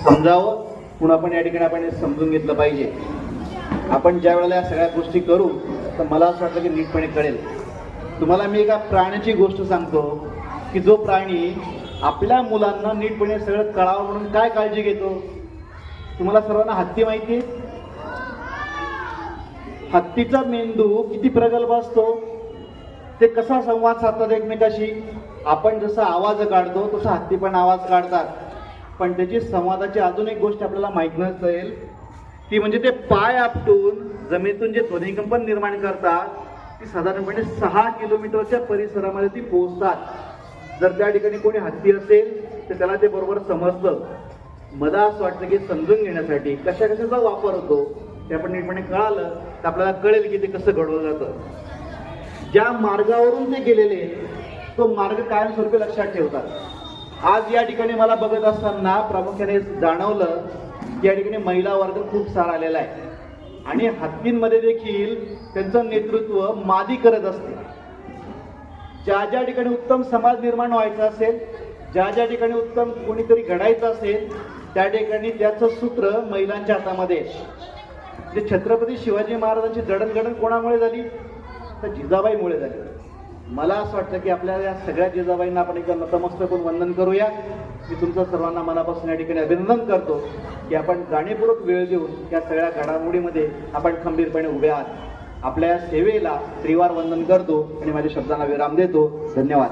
समजावं, पुन्हा पण या ठिकाणी आपण हे समजून घेतलं पाहिजे. आपण ज्या वेळेला या सगळ्या गोष्टी करू तर मला असं वाटतं की नीटपणे कळेल. तुम्हाला मी एका प्राण्याची गोष्ट सांगतो की जो प्राणी आपल्या मुलांना नीटपणे सगळं कळावं म्हणून काय काळजी घेतो. तुम्हाला सर्वांना हत्ती माहिती आहे? हत्तीचा मेंदू किती प्रगल्भ असतो. ते कसा संवाद साधतात एकमेकाशी. आपण जसा आवाज काढतो तसा हत्ती पण आवाज काढतात. पण त्याची संवादाची अजून एक गोष्ट आपल्याला माहीत नसेल ती म्हणजे ते पाय आपटून जमिनीतून जे ध्वनिकंपन निर्माण करतात ती साधारणपणे 6 किलोमीटरच्या परिसरामध्ये ती पोहोचतात. जर त्या ठिकाणी कोणी हत्ती असेल तर त्याला ते बरोबर समजतं. मला असं वाटतं की समजून घेण्यासाठी कशा कशाचा वापर होतो ते आपण नीटपणे कळालं तर आपल्याला कळेल की ते कसं घडवलं जातं. ज्या मार्गावरून ते गेलेले तो मार्ग कायमस्वरूपी लक्षात ठेवतात. आज या ठिकाणी मला बघत असताना प्रामुख्याने जाणवलं की या ठिकाणी महिला वर्ग खूप सारा आलेला आहे आणि हत्तींमध्ये देखील त्यांचं नेतृत्व मादी करत असते. ज्या ज्या ठिकाणी उत्तम समाज निर्माण व्हायचा असेल, ज्या ज्या ठिकाणी उत्तम कोणीतरी घडायचं असेल त्या ठिकाणी त्याचं सूत्र महिलांच्या हातामध्ये. जे छत्रपती शिवाजी महाराजांची जडणघडण कोणामुळे झाली तर जिजाबाईमुळे झाली. मला असं वाटतं की आपल्या या सगळ्या जिजाबाईंना आपण एकदा नतमस्तक होऊन वंदन करूया. मी तुमचं सर्वांना मनापासून या ठिकाणी अभिनंदन करतो की आपण जाणीवपूर्वक वेळ देऊन या सगळ्या घडामोडीमध्ये आपण खंबीरपणे उभे आहात. आपल्या सेवेला त्रिवार वंदन करतो आणि माझ्या शब्दांना विराम देतो. धन्यवाद.